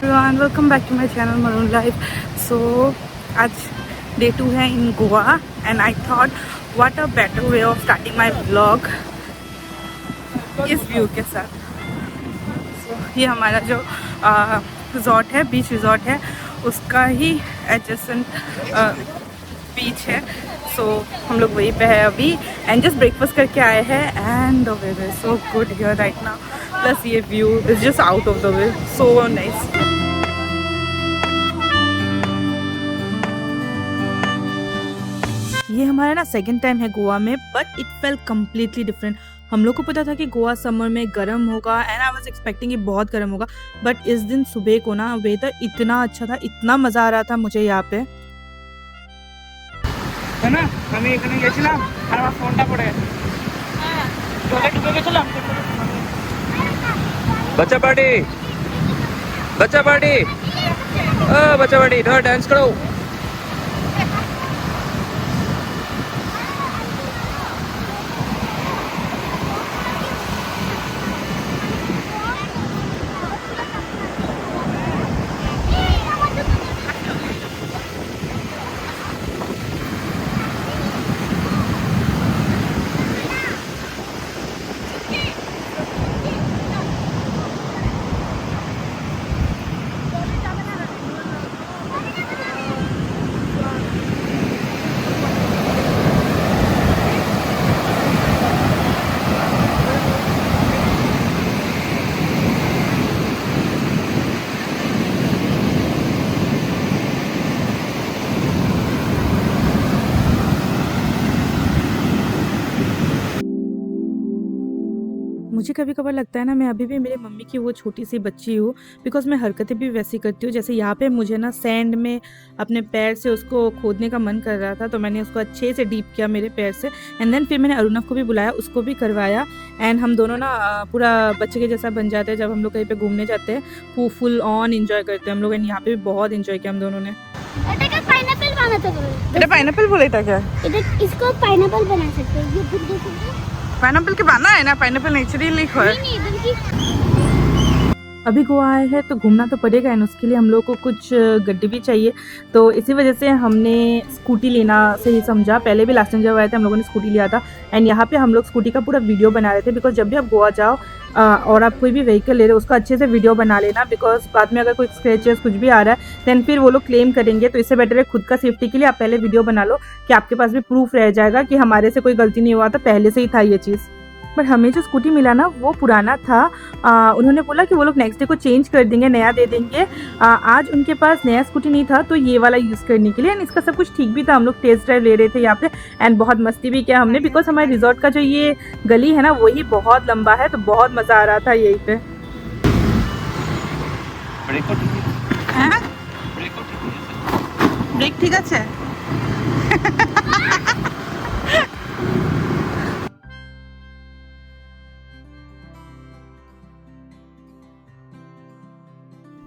Everyone, welcome back to my channel maroon life. So आज day 2 है in Goa and I thought what a better way of starting my vlog इस view के साथ। ये हमारा जो रिजॉर्ट है, बीच रिजॉर्ट है, उसका ही एडजेसेंट बीच है। सो हम लोग वहीं पे है अभी एंड जस्ट ब्रेकफास्ट करके आए हैं and the weather is so good here right now. Plus ये view is just out of the way, so nice. ये हमारा ना सेकंड टाइम है गोवा में, but it felt completely different. हम लोग को पता था कि गोवा समर में गर्म होगा एंड आई वाज एक्सपेक्टिंग कि बहुत गर्म होगा, बट इस दिन सुबह को ना वेदर इतना अच्छा था, इतना मज़ा आ रहा था मुझे यहाँ पे है ना। हमें এখানে গেছিলাম আর আমার ফোনটা পড়ে গেছে। টোলে ঢুকে গেছিলাম। बच्चा पार्टी बच्चा पार्टी इधर डांस करो। मुझे कभी कभार लगता है ना, मैं अभी भी मेरे मम्मी की वो छोटी सी बच्ची हूँ, बिकॉज मैं हरकतें भी वैसी करती हूँ। जैसे यहाँ पे मुझे ना सैंड में अपने पैर से उसको खोदने का मन कर रहा था, तो मैंने उसको अच्छे से डीप किया मेरे पैर से एंड देन फिर मैंने अरुणव को भी बुलाया, उसको भी करवाया एंड हम दोनों ना पूरा बच्चे के जैसा बन जाते हैं जब हम लोग कहीं पे घूमने जाते हैं। फुल ऑन इंजॉय करते हैं हम लोग एंड यहाँ पे भी बहुत इंजॉय किया हम दोनों ने। पाइनएप्पल बोले था क्या? इसको पाइनएप्पल बना सकते हैं। ये पाइनएप्पल के बना है ना, पाइनएप्पल नेचुरली है। अभी गोवा आए हैं तो घूमना तो पड़ेगा एंड उसके लिए हम लोग को कुछ गड्डी भी चाहिए, तो इसी वजह से हमने स्कूटी लेना सही समझा। पहले भी लास्ट टाइम जब आए थे हम लोगों ने स्कूटी लिया था एंड यहाँ पे हम लोग स्कूटी का पूरा वीडियो बना रहे थे, बिकॉज जब भी आप गोवा जाओ और आप कोई भी व्हीकल ले रहे हो उसका अच्छे से वीडियो बना लेना, बिकॉज बाद में अगर कोई स्क्रैचेस कुछ भी आ रहा है देन फिर वो लोग क्लेम करेंगे। तो इससे बेटर है खुद का सेफ्टी के लिए आप पहले वीडियो बना लो कि आपके पास भी प्रूफ रह जाएगा कि हमारे से कोई गलती नहीं हुआ था, पहले से ही था ये चीज़। बट हमें जो स्कूटी मिला ना वो पुराना था। उन्होंने बोला कि वो लोग नेक्स्ट डे को चेंज कर देंगे, नया दे देंगे। आज उनके पास नया स्कूटी नहीं था तो ये वाला यूज़ करने के लिए एंड इसका सब कुछ ठीक भी था। हम लोग टेस्ट ड्राइव ले रहे थे यहाँ पे एंड बहुत मस्ती भी किया हमने, बिकॉज हमारे रिजॉर्ट का जो ये गली है ना वही बहुत लंबा है, तो बहुत मज़ा आ रहा था यहीं पे। ब्रेक ठीक है।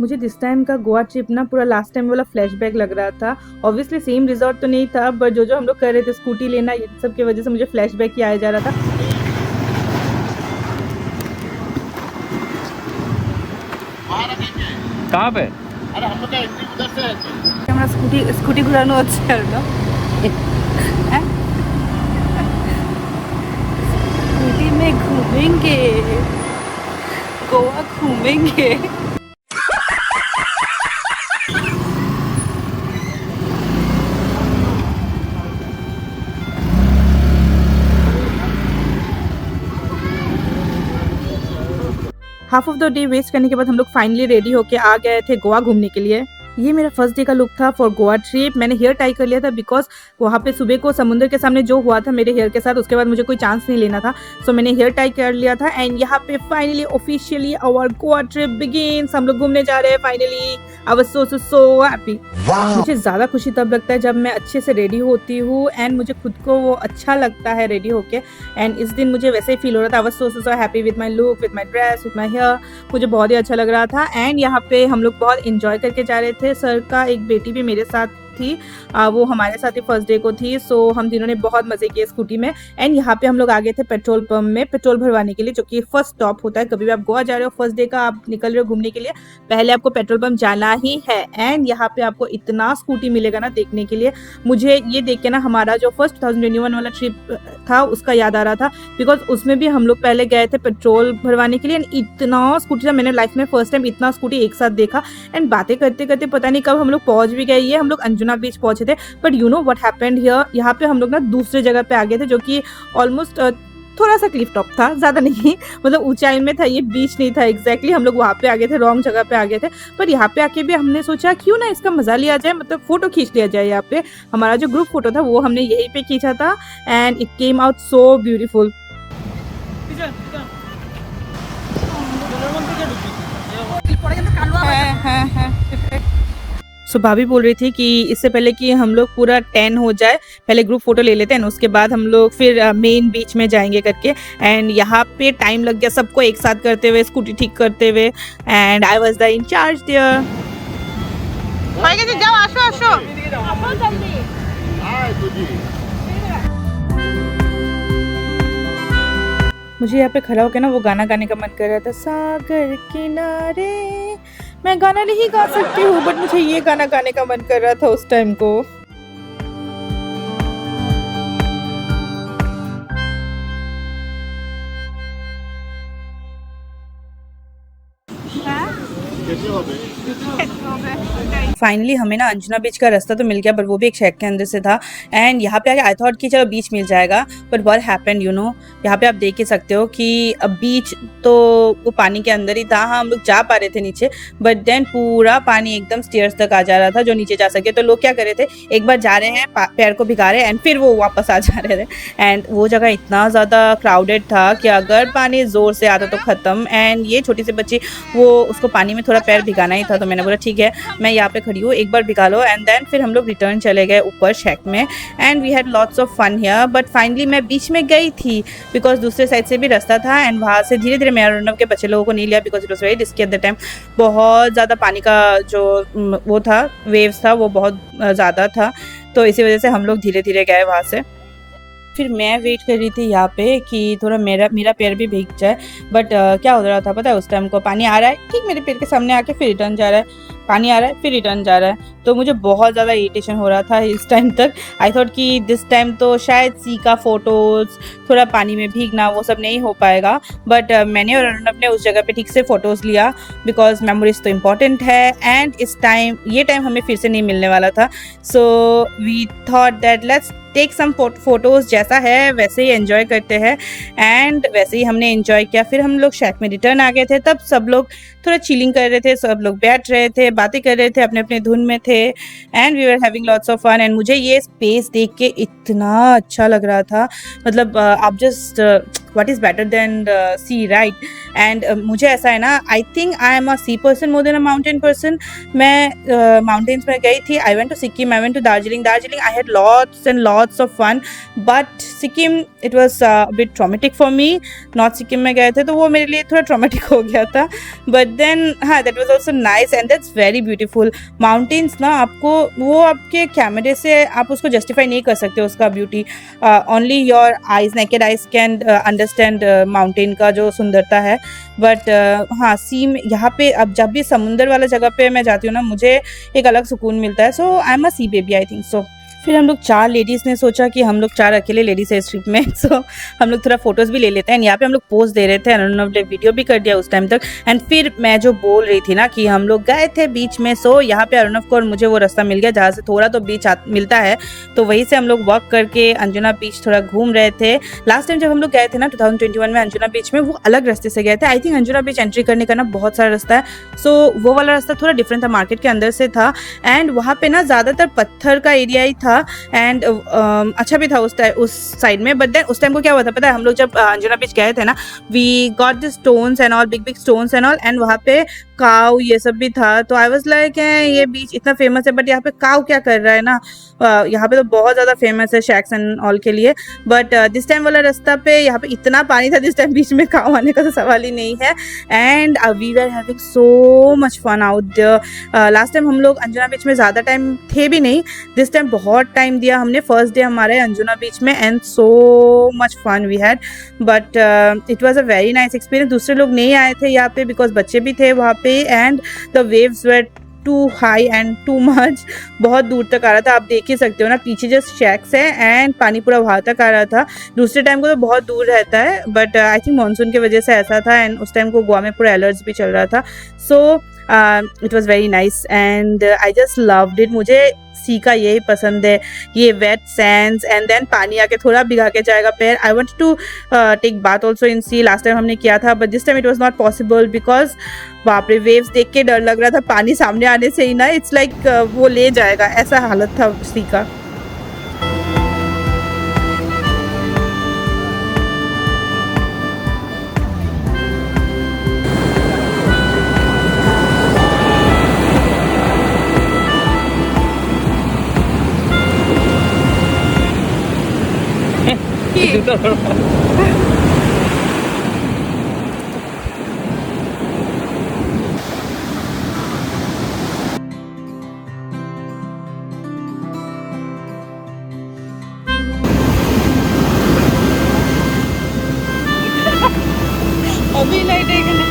मुझे दिस टाइम का गोवा ट्रिप ना पूरा लास्ट टाइम वाला फ्लैशबैक लग रहा था। ऑब्वियसली सेम रिजॉर्ट तो नहीं था, बट जो हम लोग कर रहे थे स्कूटी लेना, ये सब की वजह से मुझे फ्लैशबैक ही आया जा रहा था। कहाँ पे? अरे हम लोग का एंट्री उधर से है। हमारा स्कूटी घुरानो হচ্ছে আর না स्कूटी में घूमेंगे, गोवा घूमेंगे। Half of the day waste करने के बाद हम लोग फाइनली रेडी होके आ गए थे गोवा घूमने के लिए। ये मेरा फर्स्ट डे का लुक था फॉर गोवा ट्रिप। मैंने हेयर टाई कर लिया था बिकॉज वहाँ पे सुबह को समुद्र के सामने जो हुआ था मेरे हेयर के साथ, उसके बाद मुझे कोई चांस नहीं लेना था, सो मैंने हेयर टाई कर लिया था एंड यहाँ पे finally officially our Goa trip begins. हम लोग घूमने जा रहे हैं finally. I was so happy. मुझे ज़्यादा खुशी तब लगता है जब मैं अच्छे से रेडी होती हूँ एंड मुझे खुद को वो अच्छा लगता है रेडी होके, एंड इस दिन मुझे वैसे ही फील हो रहा था। I was so happy with my look, with my dress, with my hair. मुझे बहुत ही अच्छा लग रहा था एंड यहाँ पे हम लोग बहुत इंजॉय करके जा रहे थे। सर का एक बेटी भी मेरे साथ थी वो हमारे साथ ही फर्स्ट डे को थी। सो हम तीनों ने बहुत मज़े किए स्कूटी में। एंड यहाँ पे हम लोग आ गए थे पेट्रोल पंप में पेट्रोल भरवाने के लिए, जो कि फर्स्ट स्टॉप होता है। कभी भी आप गोवा जा रहे हो फर्स्ट डे का आप निकल रहे हो घूमने के लिए, पहले आपको पेट्रोल पंप जाना ही है। एंड यहाँ पे आपको इतना स्कूटी मिलेगा ना देखने के लिए। मुझे ये देख के ना हमारा जो फर्स्ट 2021 वाला ट्रिप था उसका याद आ रहा था, बिकॉज उसमें भी हम लोग पहले गए थे पेट्रोल भरवाने के लिए। एंड इतना स्कूटी था, मैंने लाइफ में फर्स्ट टाइम इतना स्कूटी एक साथ देखा। एंड बातें करते करते पता नहीं कब हम लोग पहुंच भी गए। ये हम लोग अंजुना बीच पहुंचे थे, but you know what happened here, यहाँ पे हम लोग ना दूसरे जगह पे आ गए थे, जो कि ऑलमोस्ट थोड़ा सा क्लिफ टॉप था, ज़्यादा नहीं, मतलब ऊंचाई में था, ये बीच नहीं था एग्जैक्टली। हम लोग वहाँ पे आ गए थे, रॉन्ग जगह पे आ गए थे। पर यहाँ पे आके भी हमने सोचा क्यों ना इसका मजा लिया जाए, मतलब फोटो खींच लिया जाए। यहाँ पे हमारा जो ग्रुप फोटो था वो हमने यहीं पे खींचा था and it came out so beautiful. So भाभी बोल रही थी कि इससे पहले कि हम लोग पूरा 10 हो जाए पहले ग्रुप फोटो ले लेते हैं, उसके बाद हम लोग फिर मेन बीच में जाएंगे करके। एंड यहाँ पे टाइम लग गया सबको एक साथ करते हुए, स्कूटी ठीक करते हुए। And I was the incharge there. जाओ आशो आशो मुझे यहाँ पे खड़ा होकर ना वो गाना गाने का मन कर रहा था, सागर किनारे। मैं गाना नहीं गा सकती हूँ, बट मुझे ये गाना गाने का मन कर रहा था उस टाइम को। फाइनली हमें ना अंजुना बीच का रास्ता तो मिल गया, बट वो भी एक शहर के अंदर से था। एंड यहाँ पे आके आई थॉट कि चलो बीच मिल जाएगा, but what happened you know, यहाँ पे आप देख ही सकते हो कि अब बीच तो वो पानी के अंदर ही था। हाँ हम लोग जा पा रहे थे नीचे, बट देन पूरा पानी एकदम स्टेयर्स तक आ जा रहा था जो नीचे जा सके। तो लोग क्या कर रहे थे, एक बार जा रहे हैं पैर को भिगा रहे हैं एंड फिर वो वापस आ जा रहे थे। एंड वो जगह इतना ज़्यादा क्राउडेड था कि अगर पानी ज़ोर से आता तो ख़त्म। एंड ये छोटी सी बच्ची वो उसको पानी में थोड़ा पैर भिगाना ही था, तो मैंने बोला ठीक है मैं यहाँ पे खड़ी हूँ, एक बार भिगा लो। एंड देन फिर हम लोग रिटर्न चले गए ऊपर शेक में। And we had lots of fun here, but finally मैं बीच में गई थी बिकॉज दूसरे साइड से भी रास्ता था। एंड वहाँ से धीरे धीरे मैं अरुणव के बच्चे लोगों को नहीं लिया because it was very risky at the time. बहुत ज़्यादा पानी का जो वो था वेव्स था वो बहुत ज़्यादा था, तो इसी वजह से हम लोग धीरे धीरे गए वहाँ से। फिर मैं वेट कर रही थी यहाँ पे कि थोड़ा मेरा पैर भी भीग जाए, बट क्या हो रहा था पता है, उस टाइम को पानी आ रहा है ठीक मेरे पैर के सामने आके फिर रिटर्न जा रहा है, पानी आ रहा है फिर रिटर्न जा रहा है। तो मुझे बहुत ज़्यादा इरिटेशन हो रहा था इस टाइम तक। आई थॉट कि दिस टाइम तो शायद सी का फोटोज़, थोड़ा पानी में भीगना वो सब नहीं हो पाएगा, बट मैंने और अरुणव ने उस जगह पे ठीक से फ़ोटोज़ लिया बिकॉज मेमोरीज तो इम्पॉर्टेंट है। एंड ये टाइम हमें फिर से नहीं मिलने वाला था। So we thought that let's take some photos, जैसा है वैसे ही एंजॉय करते हैं। एंड वैसे ही हमने एंजॉय किया। फिर हम लोग शेक में रिटर्न आ गए थे, तब सब लोग थोड़ा चिलिंग कर रहे थे, सब लोग बैठ रहे थे, बातें कर रहे थे, अपने अपने धुन में थे। And we were having lots of fun. And मुझे ये स्पेस देख के इतना अच्छा लग रहा था, मतलब आप just what is better than sea right. And मुझे ऐसा है ना, I think I am a sea person more than a mountain person. मैं माउंटेन्स में गई थी, I went to Sikkim, I went to Darjeeling. I had lots and lots of fun, but Sikkim it was bit traumatic for me. North Sikkim में गए थे तो वो मेरे लिए थोड़ा ट्रॉमेटिक हो गया था, बट देन हाँ that was also nice and that's very beautiful. Mountains ना आपको वो आपके कैमरे से आप उसको जस्टिफाई नहीं कर सकते उसका beauty. Only your eyes, naked eyes can understand mountain का जो सुंदरता है। बट हाँ सी में यहाँ पे अब जब भी समुंदर वाला जगह पे मैं जाती हूँ ना, मुझे एक अलग सुकून मिलता है। So I am a sea baby I think so. फिर हम लोग 4 लेडीज़ ने सोचा कि हम लोग 4 अकेले लेडीज़ है इस ट्रिप में, सो हम लोग थोड़ा फोटोज़ भी ले लेते हैं। यहाँ पे हम लोग पोज दे रहे थे, अरुणव ने वीडियो भी कर दिया उस टाइम तक। एंड फिर मैं जो बोल रही थी ना कि हम लोग गए थे बीच में, सो यहाँ पे अरुणव को और मुझे वो रास्ता मिल गया जहाँ से थोड़ा तो बीच मिलता है, तो वहीं से हम लोग वॉक करके अंजुना बीच थोड़ा घूम रहे थे। लास्ट टाइम जब हम लोग गए थे ना 2021 में अंजुना बीच में, वो अलग रास्ते से गए थे। I think Anjuna beach entry करने का ना बहुत सारा रास्ता है, सो वो वाला रास्ता थोड़ा डिफरेंट था, मार्केट के अंदर से था। एंड वहाँ पे ना ज़्यादातर पत्थर का एरिया ही था एंड अच्छा भी था उस साइड में। बट देन उस टाइम को क्या हुआ था पता है, हम लोग जब अंजुना बीच गए थे ना, we got the stones and all, big big stones and all, and वहाँ पे काव ये सब भी था। तो आई वाज लाइक ये बीच इतना फेमस है बट यहाँ पे काव क्या कर रहा है ना। यहाँ पे तो बहुत ज़्यादा फेमस है शैक्स एंड ऑल के लिए, बट दिस टाइम वाला रास्ता पे यहाँ पे इतना पानी था दिस टाइम बीच में काव आने का तो सवाल ही नहीं है। And we were having so much fun out there. Last time हम लोग अंजुना बीच में ज़्यादा टाइम थे भी नहीं, दिस टाइम बहुत टाइम दिया हमने। फर्स्ट डे हमारे अंजुना बीच में and so much fun we had, but it was a very nice experience. दूसरे लोग नहीं आए थे यहाँ पे बिकॉज बच्चे भी थे वहाँ पे and the waves were too high and too much. बहुत दूर तक आ रहा था, आप देख ही सकते हो ना, पीछे जस्ट शैक्स है एंड पानी पूरा वहाँ तक आ रहा था। दूसरे टाइम को तो बहुत दूर रहता है बट आई थिंक मानसून की वजह से ऐसा था एंड उस टाइम को गोवा में पूरा अलर्ट्स भी चल रहा था। So it was very nice and I just loved it. मुझे सी का यही पसंद है, ये वेट सैंड्स एंड देन पानी आके थोड़ा भिगा के जाएगा पैर। I want to take bath also in sea, last time हमने किया था but this time it was not possible because बाप रे वेव्स देख के डर लग रहा था, पानी सामने आने से ही ना इट्स लाइक वो ले जाएगा, ऐसा हालत था सी का। अभी नहीं देखना,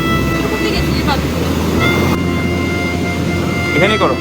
এখানেই করো।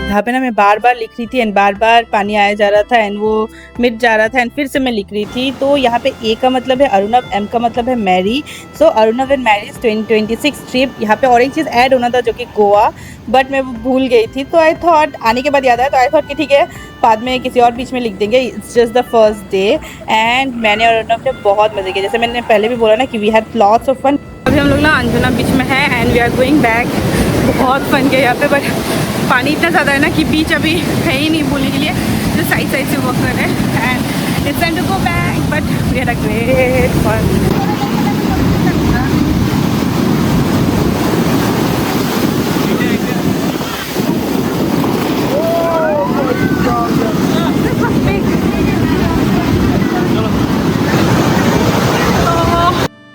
यहाँ पे ना मैं बार बार लिख रही थी एंड बार बार पानी आया जा रहा था एंड वो मिट जा रहा था एंड फिर से मैं लिख रही थी। तो यहाँ पे ए का मतलब है अरुणव, एम का मतलब है Mary. So Arunav and Mary's 2026 trip. यहाँ पे और एक चीज़ ऐड होना था जो कि गोवा, बट मैं वो भूल गई थी। तो आई थॉट आने के बाद याद आया तो आई थॉट कि ठीक है बाद में किसी और बीच में लिख देंगे, it's just the first day. And मैंने और अरुणव ने बहुत मज़े किए, जैसे मैंने पहले भी बोला ना कि we had lots of fun. अभी हम लोग ना अंजुना बीच में हैं and we are going back. बहुत फन किया यहाँ पे बट पानी इतना ज़्यादा है ना कि बीच अभी है ही नहीं बोलने के लिए, जो साइड साइड से वॉक कर रहे हैं and it's time to go back but we had a great fun.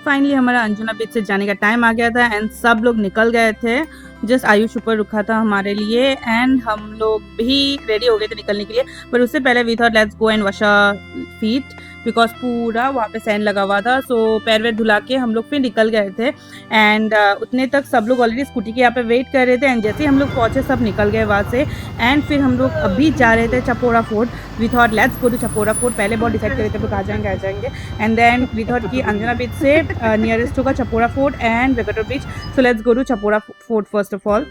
Finally हमारा अंजुना बीच से जाने का टाइम आ गया था एंड सब लोग निकल गए थे, जस्ट आयुष ऊपर रुका था हमारे लिए एंड हम लोग भी रेडी हो गए थे निकलने के लिए। पर उससे पहले we thought let's go and wash our feet because पूरा वहाँ पे सैंड लगा हुआ था। सो पैर वैर धुला के हम लोग फिर निकल गए थे एंड उतने तक सब लोग ऑलरेडी स्कूटी के यहाँ पे वेट कर रहे थे एंड जैसे ही हम लोग पहुँचे सब निकल गए वहाँ से। एंड फिर हम लोग अभी जा रहे थे Chapora fort. We thought let's go to Chapora fort, पहले बहुत डिसाइड कर रहे थे कहाँ जाएंगे आ जाएंगे एंड देन वी थॉट कि अंजुना बीच से नियरेस्ट होगा Chapora fort and Vagator beach. So let's go to Chapora fort first of all.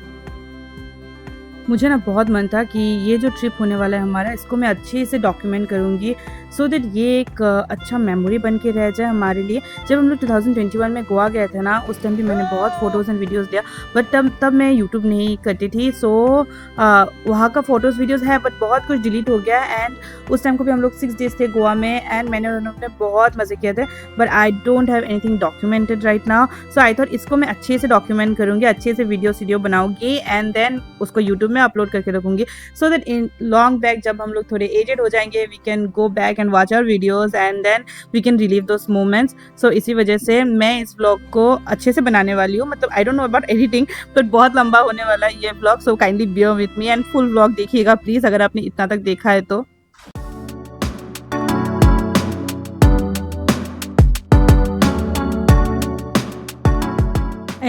मुझे ना बहुत मन था कि ये जो ट्रिप होने वाला है हमारा, इसको मैं अच्छे से डॉक्यूमेंट करूँगी सो दैट ये एक अच्छा मेमोरी बन के रह जाए हमारे लिए। जब हम लोग 2021 में गोवा गए थे ना, उस टाइम भी मैंने बहुत फ़ोटोज़ एंड वीडियोज़ लिया बट तब मैं यूट्यूब नहीं करती थी। सो वहाँ का फ़ोटोज़ वीडियोज़ है बट बहुत कुछ डिलीट हो गया एंड उस टाइम को भी हम लोग 6 डेज़ थे गोवा में एंड मैंने और उन्होंने बहुत मज़े किए थे but I don't have anything documented right now. So I thought इसको मैं अच्छे से डॉक्यूमेंट करूँगी, अच्छे से वीडियो बनाऊँगी एंड देन उसको यूट्यूब में अपलोड करके रखूँगी so that in long back जब हम लोग थोड़े एजेड हो जाएंगे we can go back and watch our videos and then we can relive those moments. So इसी वजह से मैं इस व्लॉग को अच्छे से बनाने वाली हूँ। मतलब I don't know about editing but बहुत लंबा होने वाला है ये vlog. So kindly beer with me and full vlog देखिएगा प्लीज़ अगर आपने इतना तक देखा है तो।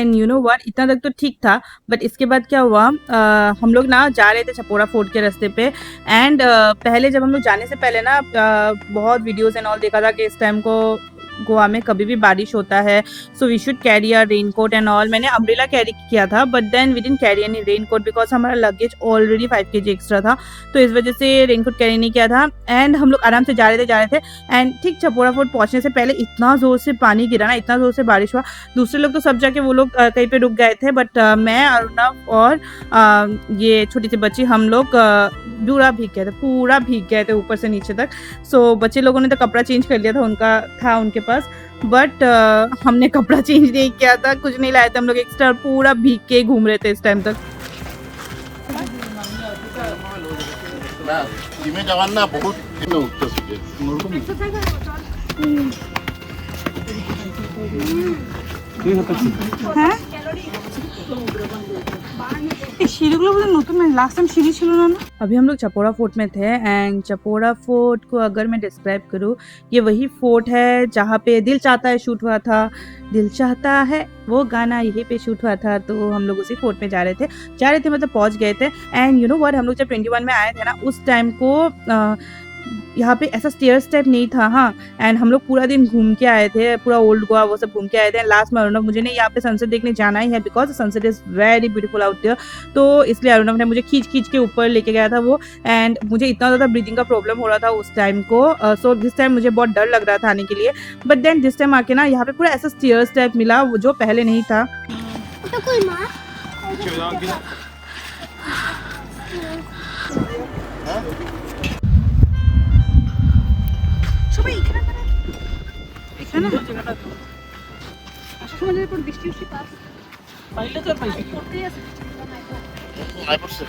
एंड यू नो व्हाट, इतना तक तो ठीक था, बट इसके बाद क्या हुआ, हम लोग ना जा रहे थे चपोरा फोर्ट के रास्ते पे। एंड पहले जब हम लोग जाने से पहले ना बहुत वीडियोस एंड ऑल देखा था कि इस टाइम को गोवा में कभी भी बारिश होता है, so we should carry a raincoat and all. मैंने अम्ब्रेला कैरी किया था, but then we didn't carry any raincoat because हमारा लगेज ऑलरेडी 5 kg एक्स्ट्रा था, तो इस वजह से रेनकोट कैरी नहीं किया था। एंड हम लोग आराम से जा रहे थे एंड ठीक चपोरा फोर्ट पहुंचने से पहले इतना जोर से पानी गिरा ना, इतना जोर से बारिश हुआ। दूसरे लोग तो सब जाके वो लोग कहीं पे रुक गए थे, बट मैं, अरुणव और ये छोटी सी बच्ची, हम लोग पूरा भीग गए थे ऊपर से नीचे तक। सो बच्चे लोगों ने तो कपड़ा चेंज कर लिया था, उनके पास, बट हमने कपड़ा चेंज नहीं किया था, कुछ नहीं लाए थे हम लोग एक्स्ट्रा, पूरा भीग के घूम रहे थे इस टाइम तक। ना जिमे जवान ना बहुत दिन उठते सीधे হ্যাঁ এই সিঁড়িগুলো বোধহয় নতুন, মানে লাস্ট टाइम सीढ़ी ছিল না। अभी हम लोग चपोरा फोर्ट में थे एंड चपोरा फोर्ट को अगर मैं डिस्क्राइब करूँ, ये वही फोर्ट है जहाँ पे दिल चाहता है शूट हुआ था। दिल चाहता है वो गाना यहीं पे शूट हुआ था, तो हम लोग उसी फोर्ट में जा रहे थे मतलब पहुंच गए थे। एंड यू नो व्हाट, हम लोग जब 21 में आए थे ना, उस टाइम को यहाँ पे ऐसा स्टेयर्स टाइप नहीं था। हाँ, एंड हम लोग पूरा दिन घूम के आए थे, पूरा ओल्ड गोवा वो सब घूम के आए थे। लास्ट में अरुणव, मुझे नहीं यहाँ पे सनसेट देखने जाना ही है because sunset is very beautiful out there, तो इसलिए अरुणव ने मुझे खींच के ऊपर लेके गया था वो। एंड मुझे इतना ज़्यादा ब्रीदिंग का प्रॉब्लम हो रहा था उस टाइम को, सो दिस टाइम मुझे बहुत डर लग रहा था आने के लिए। बट देन दिस टाइम आके ना यहाँ पे पूरा ऐसा स्टेयर्स टाइप मिला जो पहले नहीं था। तो कोई माँ সবাই এখানে আসার সময় পর বৃষ্টি পাস পাইলে তো आई पड़ছে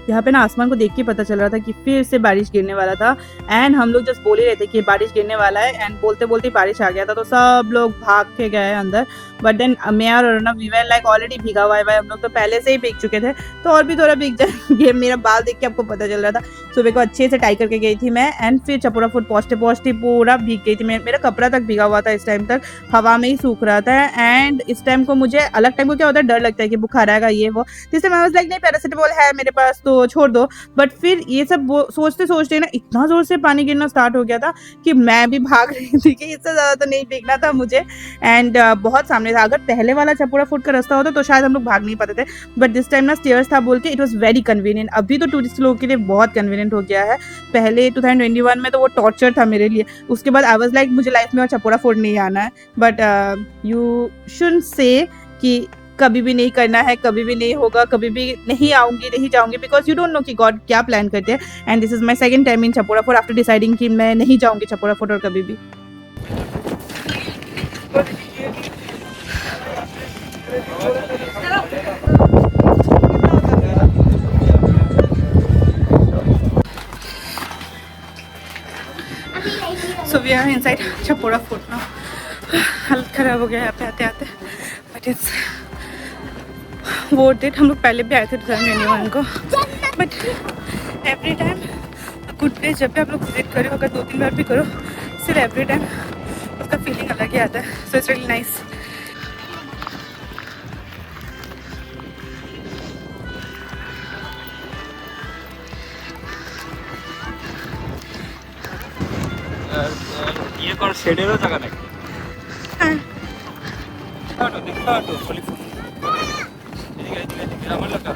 यहाँ पे ना आसमान को देख के पता चल रहा था कि फिर से बारिश गिरने वाला था। एंड हम लोग जस्ट बोल ही रहे थे कि बारिश गिरने वाला है, एंड बोलते बोलते बारिश आ गया था, तो सब लोग भाग के गए अंदर। बट देन मैं और Arunav, we were like already भीगा हुआ है, हम लोग तो पहले से ही भीग चुके थे, तो और भी थोड़ा भीग जाएंगे। मेरा बाल देख के आपको पता चल रहा था। सुबह को अच्छे से टाई करके गई थी मैं, एंड फिर चपोरा फोर्ट पहुँचते पूरा भीग गई थी। मेरा कपड़ा तक भीगा हुआ था इस टाइम तक, हवा में ही सूख रहा था। एंड इस टाइम को मुझे अलग टाइम को क्या होता है, डर लगता है कि बुखार आएगा ये वो। जिस टाइम आई वाज लाइक नहीं, पैरासिटामोल है मेरे पास तो छोड़ दो। बट फिर ये सब सोचते ना इतना जोर से पानी गिरना स्टार्ट हो गया था कि मैं भी भाग रही थी कि इससे ज्यादा तो नहीं भीगना था मुझे। एंड बहुत सामने था, अगर पहले वाला चपोरा फोर्ट का रास्ता होता तो शायद हम लोग भाग नहीं पाते थे, बट दिस टाइम ना स्टेयर्स था बोल के इट वाज वेरी कन्वीनियंट। अभी तो टूरिस्ट लोगों के लिए बहुत कन्वीनियंट हो गया है, पहले 2021 में तो वो टॉर्चर था मेरे लिए। उसके बाद आई वाज लाइक मुझे लाइफ में और चपोरा फोर्ट नहीं आना है। बट यू शुडंट से कि कभी भी नहीं करना है, कभी भी नहीं होगा, कभी भी नहीं आऊंगी, नहीं जाऊंगी, बिकॉज यू डोंट नो कि गॉड क्या प्लान करते हैं। And this is my second time in Chapora fort after deciding कि मैं नहीं जाऊंगी चपोरा फोर्ट और कभी भी। So we are inside Chapora fort now. हालत खराब हो गया यहाँ पे आते आते, बट इट्स वर्थ इट। हम लोग पहले भी आए थे 2021 को, but every time good place जब भी आप लोग विजिट करो, अगर 2-3 बार भी करो, सिर्फ एवरी टाइम उसका फीलिंग अलग ही आता है। So it's really nice. ये कौन शेडेरो जगह नहीं हाँ, दिखा तो सोली আমার লাগা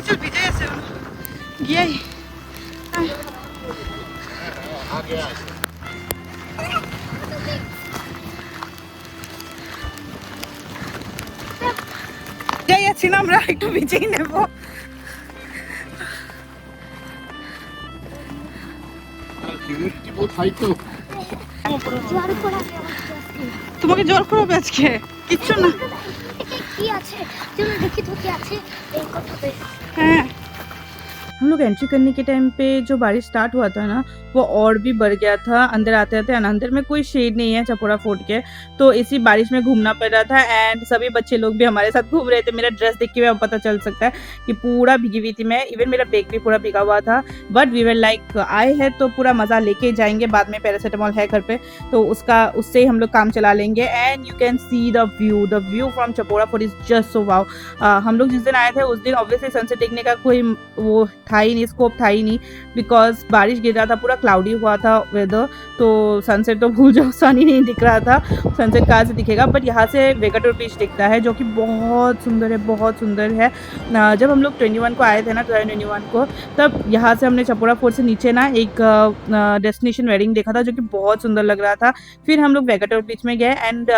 चल पीछे से गया ही आ गया যাচ্ছি না আমরা, একটু পিছিয়ে নেবো। হিউমিডিটি বহুত হাই তো জ্বর পড়া তোমাকে জ্বর পড়াবে আজকে? কিচ্ছু না। কি আছে তুমি দেখি তো কি আছে এই কথাতে। হ্যাঁ हम लोग एंट्री करने के टाइम पे जो बारिश स्टार्ट हुआ था ना वो और भी बढ़ गया था अंदर आते आते। अंदर में कोई शेड नहीं है चपोरा फोर्ट के, तो इसी बारिश में घूमना पड़ रहा था। एंड सभी बच्चे लोग भी हमारे साथ घूम रहे थे। मेरा ड्रेस देख के पता चल सकता है कि पूरा भीगी हुई थी मैं, इवन मेरा बैग भी पूरा भीगा हुआ था। बट वी वर लाइक आए हैं तो पूरा मजा लेके जाएंगे, बाद में पैरासीटामोल है घर पे तो उससे ही हम लोग काम चला लेंगे। And you can see the view from Chapora fort is just so wow. हम लोग जिस दिन आए थे उस दिन ऑब्वियसली सनसेट देखने का कोई वो था ही नहीं, स्कोप था ही नहीं, बिकॉज बारिश गिर रहा था, पूरा क्लाउडी हुआ था वेदर, तो सनसेट तो भूल जाओ, सन ही नहीं दिख रहा था। सनसेट कहाँ से दिखेगा। बट यहाँ से वेगाटोर बीच दिखता है जो कि बहुत सुंदर है, बहुत सुंदर है। जब हम लोग 21 को आए थे ना 2021 को, तब यहाँ से हमने चपोरा फोर्ट से नीचे ना एक डेस्टिनेशन वेडिंग देखा था जो कि बहुत सुंदर लग रहा था। फिर हम लोग वेगाटोर बीच में गए एंड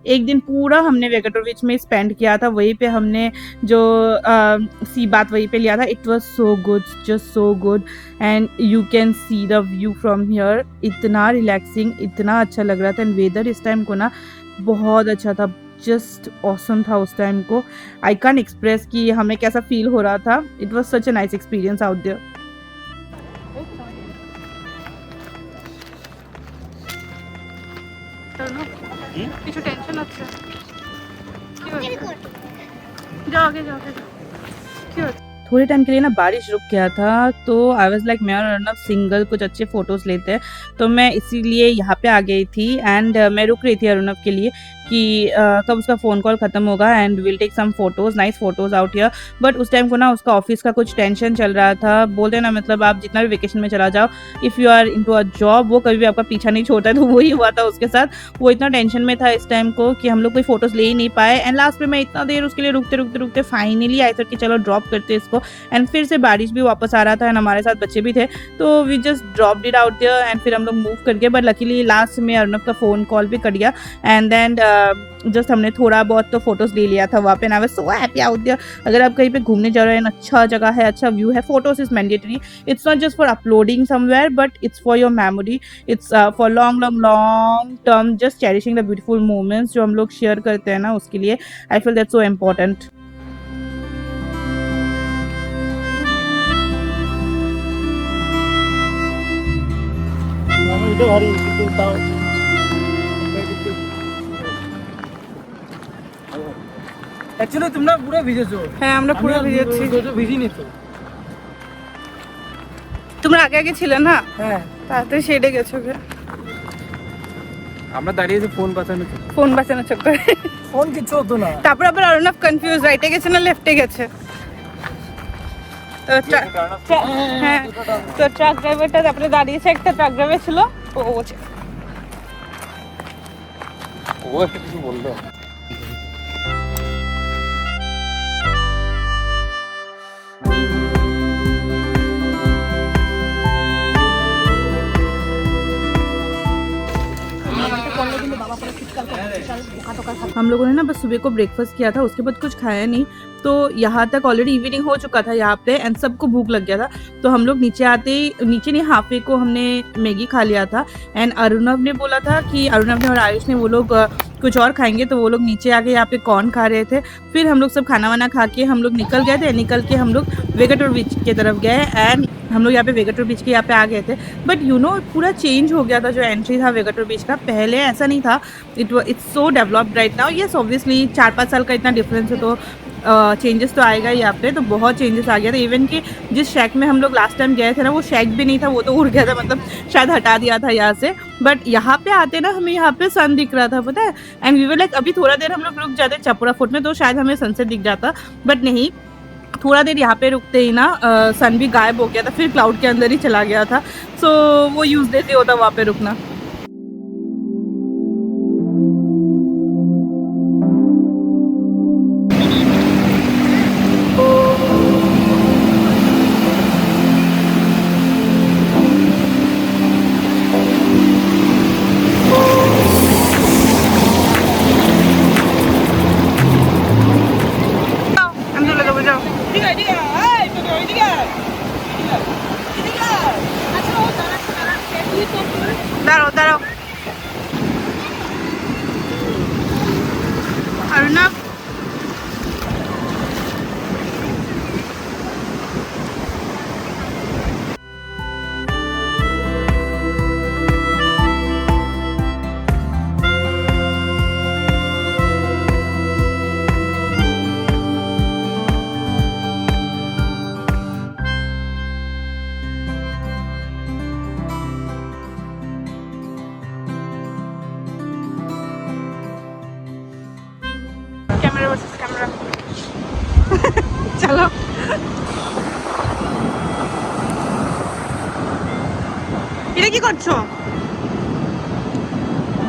एक दिन पूरा हमने वेगाटोर बीच में स्पेंड किया था। वहीं पे हमने जो सी बात वहीं पे लिया था। It was so good, just so good. And you can see the view from here. इतना रिलैक्सिंग, इतना अच्छा लग रहा था। एंड वेदर इस टाइम को ना बहुत अच्छा था, जस्ट ऑसम था उस टाइम को। आई कैन एक्सप्रेस कि हमें कैसा फील हो रहा था। It was such a nice experience out there. কিছু টেনশন হচ্ছে যাও আগে যাও কি হচ্ছে। थोड़े टाइम के लिए ना बारिश रुक गया था तो आई वाज लाइक मैं और अर्नव सिंगल कुछ अच्छे फोटोज लेते हैं, तो मैं इसीलिए यहाँ पे आ गई थी। एंड मैं रुक रही थी अर्नव के लिए कि कब उसका फ़ोन कॉल ख़त्म होगा and will take some photos, nice photos out here. But उस टाइम को ना उसका ऑफिस का कुछ टेंशन चल रहा था। बोलते ना मतलब आप जितना भी वेकेशन में चला जाओ, if you are into a job, वो कभी भी आपका पीछा नहीं छोड़ता है। तो वही हुआ था उसके साथ। वो इतना टेंशन में था इस टाइम को कि हम लोग कोई फोटोज ले ही नहीं पाए। एंड लास्ट में मैं इतना देर उसके लिए रुकते फाइनली आई थॉट कि चलो ड्रॉप करते इसको। एंड फिर से बारिश भी वापस आ रहा था एंड हमारे साथ बच्चे भी थे, तो we just dropped it out there and फिर हम लोग मूव कर गए। बट लकीली लास्ट में अर्नव का फ़ोन कॉल भी कट गया एंड देन जस्ट हमने थोड़ा बहुत तो फोटोज ले लिया था वहाँ पे। I was so happy out there. अगर आप कहीं पे घूमने जा रहे हैं, अच्छा जगह है, अच्छा व्यू है, photos is mandatory. It's not just for uploading somewhere but it's for your memory. It's for long term, just cherishing the beautiful moments जो हम लोग शेयर करते हैं ना, उसके लिए I feel that's so important. Actually তোমরা পুরো ভিজেছো। হ্যাঁ আমরা পুরো ভিজেছি। ভিজিনি তো। তোমরা আগে আগে ছিলে না? হ্যাঁ তাড়াতাড়ি শেডে গেছো গে। আমরা দাঁড়িয়েছি ফোন বাঁচানোর চক্করে। ফোন কিছু হতো না। তারপর আবার অর্ণব কনফিউজ, রাইটে গেছে না লেফটে গেছে। তো হ্যাঁ, তো ট্রাক ড্রাইভারটা তারপরে দাঁড়িয়েছে, একটা ট্রাক ড্রাইভার ছিল ও বলছে ও একটা কিছু বললো। हम लोगों ने ना बस सुबह को ब्रेकफास्ट किया था, उसके बाद कुछ खाया नहीं। तो यहाँ तक ऑलरेडी इवनिंग हो चुका था यहाँ पे एंड सबको भूख लग गया था। तो हम लोग नीचे आते ही, नीचे नहीं हाफे को हमने मैगी खा लिया था। एंड अरुणव ने बोला था कि अरुणव ने और आयुष ने वो लोग कुछ और खाएंगे, तो वो लोग नीचे आके यहाँ पे कॉर्न खा रहे थे। फिर हम लोग सब खाना वाना खा के हम लोग निकल गए थे। निकल के हम लोग वेगाटोर बीच की तरफ गए एंड हम लोग यहाँ पे वेगाटोर बीच के यहाँ पे आ गए थे। बट यू नो पूरा चेंज हो गया था जो एंट्री था वेगाटोर बीच का, पहले ऐसा नहीं था। It's so developed right now. Yes obviously 4-5 साल का इतना डिफरेंस है तो चेंजेस तो आएगा ही यहाँ पे। तो बहुत चेंजेस आ गया था। इवन कि जिस शैक में हम लोग लास्ट टाइम गए थे ना, वो शैक भी नहीं था, वो तो उड़ गया था, मतलब शायद हटा दिया था यहाँ से। बट यहाँ पे आते ना हमें यहाँ पे सन दिख रहा था, पता है। एंड वी वर लाइक अभी थोड़ा देर हम लोग रुक जाते चपोरा फोर्ट में तो शायद हमें सनसेट दिख जाता, बट नहीं, थोड़ा देर यहाँ पे रुकते ही ना सन भी गायब हो गया था, फिर क्लाउड के अंदर ही चला गया था। सो वो यूजलेस ही होता वहाँ पे रुकना। दाঁড়াও দাঁড়াও अर्णव,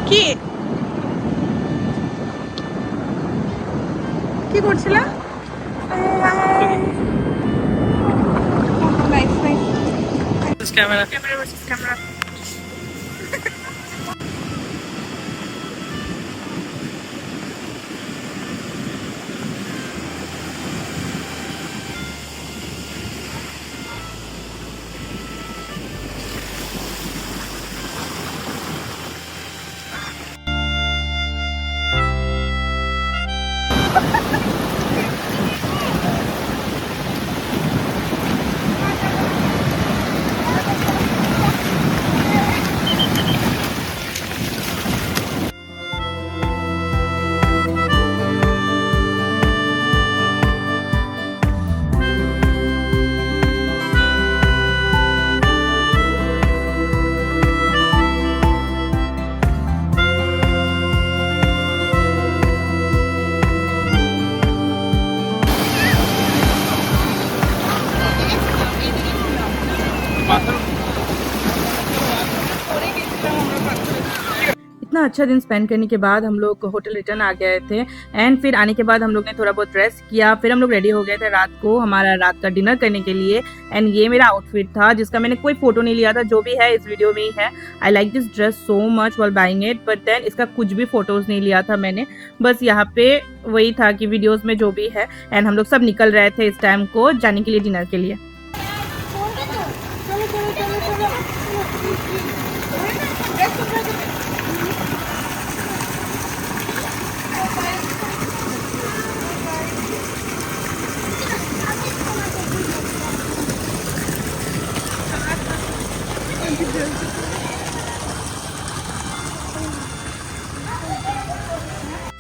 কি কি করছিলা? Nice nice camera versus camera. इतना अच्छा दिन स्पेंड करने के बाद हम लोग होटल रिटर्न आ गए थे एंड फिर आने के बाद हम लोग ने थोड़ा बहुत रेस्ट किया, फिर हम लोग रेडी हो गए थे रात को हमारा रात का डिनर करने के लिए। एंड ये मेरा आउटफिट था जिसका मैंने कोई फोटो नहीं लिया था, जो भी है इस वीडियो में ही है। I like this dress so much while buying it, but then इसका कुछ भी फोटोज नहीं लिया था मैंने, बस यहाँ पे वही था कि वीडियोज में जो भी है। एंड हम लोग सब निकल रहे थे इस टाइम को जाने के लिए डिनर के लिए।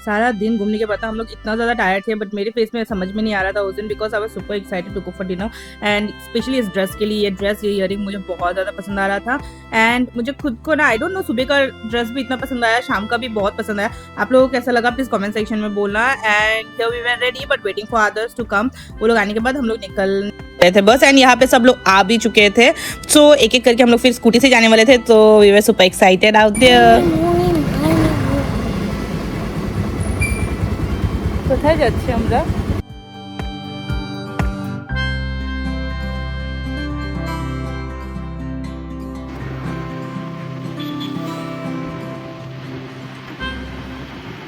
सारा दिन घूमने के बाद हम लोग इतना ज़्यादा टायर्ड थे, बट मेरे फेस में समझ में नहीं आ रहा था उस दिन, because I was super excited to go for dinner. And specially इस ड्रेस के लिए, ये ड्रेस, ये ईयरिंग मुझे बहुत ज़्यादा पसंद आ रहा था। एंड मुझे खुद को ना, आई डोंट नो, सुबह का ड्रेस भी इतना पसंद आया, शाम का भी बहुत पसंद आया। आप लोगों को कैसा लगा प्लीज़ कमेंट सेक्शन में बोलना। And here we were ready but waiting for others to come. वो लोग आने के बाद हम लोग निकल रहे थे बस। एंड यहाँ पे सब लोग आ भी चुके थे, सो एक एक करके हम लोग फिर स्कूटी से जाने वाले थे, तो we were super excited out there. কোথায় যাচ্ছি আমরা?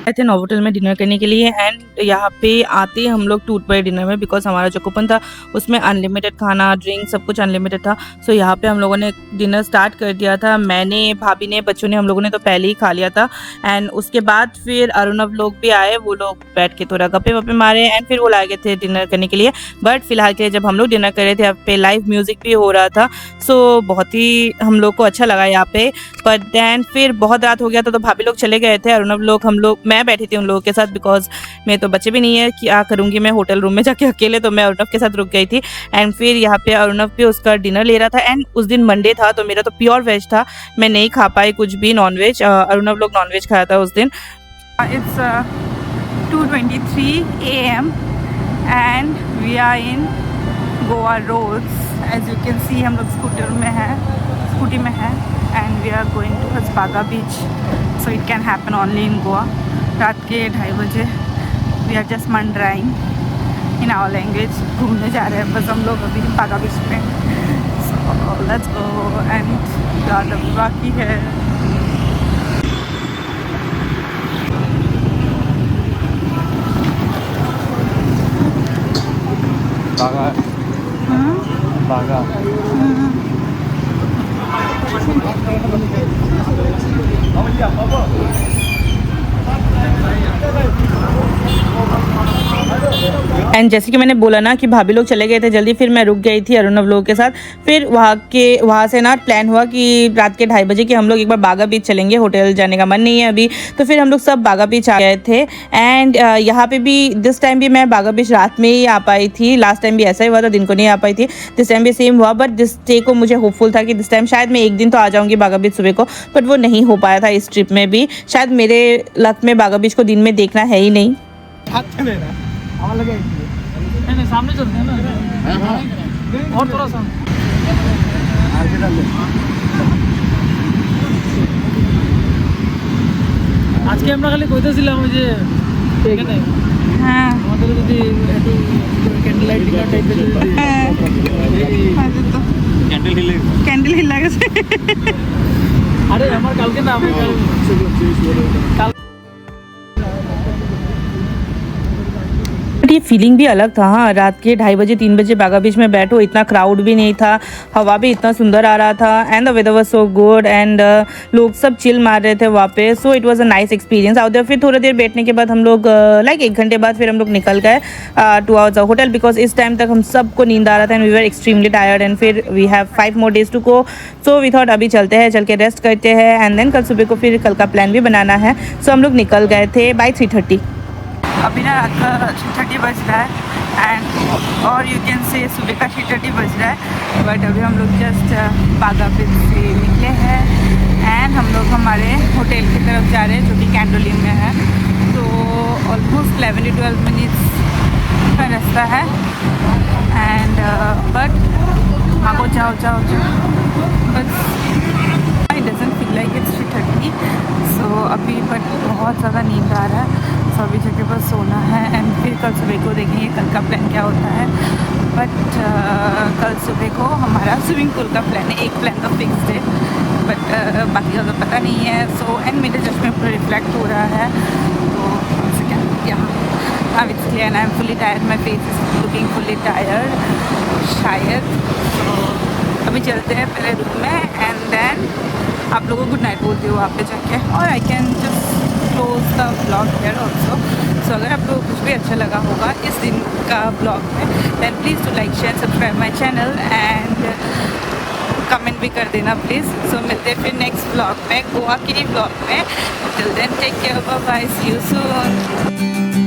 आए थे नोवोटेल में डिनर करने के लिए। एंड यहाँ पे आते ही हम लोग टूट पड़े डिनर में, बिकॉज हमारा जो कूपन था उसमें अनलिमिटेड खाना, ड्रिंक, सब कुछ अनलिमिटेड था। सो यहाँ पे हम लोगों ने डिनर स्टार्ट कर दिया था। मैंने, भाभी ने, बच्चों ने, हम लोगों ने तो पहले ही खा लिया था। एंड उसके बाद फिर अरुणव लोग भी आए, वो लोग बैठ के थोड़ा गप्पे वप्पे मारे एंड फिर वो लाए गए थे डिनर करने के लिए। बट फिलहाल के लिए जब हम लोग डिनर कर रहे थे, यहाँ पे लाइव म्यूज़िक भी हो रहा था, सो बहुत ही हम लोग को अच्छा लगा यहाँ पे। बट दैन फिर बहुत रात हो गया था, तो भाभी लोग चले गए थे, अरुणव लोग, हम लोग, मैं बैठी थी उन लोगों के साथ, बिकॉज मैं तो बच्चे भी नहीं है, क्या करूँगी मैं होटल रूम में जाके अकेले, तो मैं अरुणव के साथ रुक गई थी। एंड फिर यहाँ पे अरुणव भी उसका डिनर ले रहा था। एंड उस दिन मंडे था, तो मेरा तो प्योर वेज था, मैं नहीं खा पाई कुछ भी नॉन वेज। अरुणव लोग नॉन वेज खाया था उस दिन। It's 2:23 AM and we are in Goa roads. As you can see हम लोग स्कूटी में है and we are going to Baga beach, so it can happen only in Goa. रात के 2:30 बजे वी आर जस्ट मंडराइंग इन आवर लैंग्वेज, घूमने जा रहे हैं बस हम लोग अभी बागा बीच में। सो लेट्स गो। एंड ज़्यादा बाकी है। बागा बागा एंड जैसे कि मैंने बोला ना कि भाभी लोग चले गए थे जल्दी, फिर मैं रुक गई थी अरुणव लोगों के साथ। फिर वहाँ से ना प्लान हुआ कि रात के 2:30 बजे कि हम लोग एक बार बागा बीच चलेंगे, होटल जाने का मन नहीं है अभी, तो फिर हम लोग सब बागा बीच आ गए थे। एंड यहाँ पे भी दिस टाइम भी मैं बागा बीच रात में ही आ पाई थी, लास्ट टाइम भी ऐसा ही हुआ था, दिन को नहीं आ पाई थी, दिस टाइम भी सेम हुआ। बट दिस डे को मुझे होपफुल था कि दिस टाइम शायद मैं एक दिन तो आ जाऊँगी बागा बीच सुबह को, बट वो नहीं हो पाया था इस ट्रिप में भी। शायद मेरे लक में बागा बीच को दिन में देखना है ही नहीं। सामने चलते हैं ना, और थोड़ा सा আজকে আমরা খালি কইতেছিলাম ওই যে এখানে হ্যাঁ আমাদের যদি একটু ক্যান্ডেল লাইট ডিনার টাইপের হ্যাঁ ক্যান্ডেল হিল লাগেছে আরে আমার কালকে না আমি কাল ये फीलिंग भी अलग था। हाँ, रात के 2:30 बजे 3 बजे बागा बीच में बैठो, इतना क्राउड भी नहीं था, हवा भी इतना सुंदर आ रहा था and the weather was so good and लोग सब चिल मार रहे थे वहाँ पे। So it was a nice experience out there. फिर थोड़ी देर बैठने के बाद हम लोग लाइक 1 घंटे बाद फिर हम लोग निकल गए टू आवर्स होटल बिकॉज इस टाइम तक हम सबको नींद आ रहा था and we were extremely tired and फिर we have 5 more days to go. So we thought अभी चलते हैं, चल के रेस्ट करते हैं एंड देन कल सुबह को फिर कल का प्लान भी बनाना है। सो हम लोग निकल गए थे बाय 3:30। अभी ना रात का 3:30 बज रहा है एंड और यू कैन से सुबह का 3:30 बज रहा है बट अभी हम लोग जस्ट बागा बीच से निकले हैं एंड हम लोग हमारे होटल की तरफ जा रहे हैं जो कि कैंडोलिन में है। तो ऑलमोस्ट 11 to 12 मिनट्स का रास्ता है एंड बट भागो जाओ जाओ जाओ but it doesn't feel like it's 3:30। सो अभी बट बहुत ज़्यादा नींद आ रहा है। सो अभी जगह पर सोना है एंड फिर कल सुबह को देखेंगे कल का प्लान क्या होता है। बट कल सुबह को हमारा स्विमिंग पूल का प्लान है, एक प्लान तो फिक्स है बट बाकी का तो पता नहीं है। सो एंड मेरे चश्मे पर रिफ्लेक्ट हो रहा है तो हमसे क्या हाँ it's clear and I am fully tired, my face is looking fully tired शायद। तो अभी चलते हैं पहले रूम में एंड देन आप लोगों को गुड नाइट बोलती हूँ वहाँ पे जाके और I can just close the blog here also. So अगर आपको कुछ भी अच्छा लगा होगा इस दिन का ब्लॉग में then please to like share subscribe my channel and comment भी कर देना प्लीज़। सो मिलते हैं फिर नेक्स्ट ब्लॉग में, गोवा के ब्लॉग में। Till then take care, bye bye, see you soon.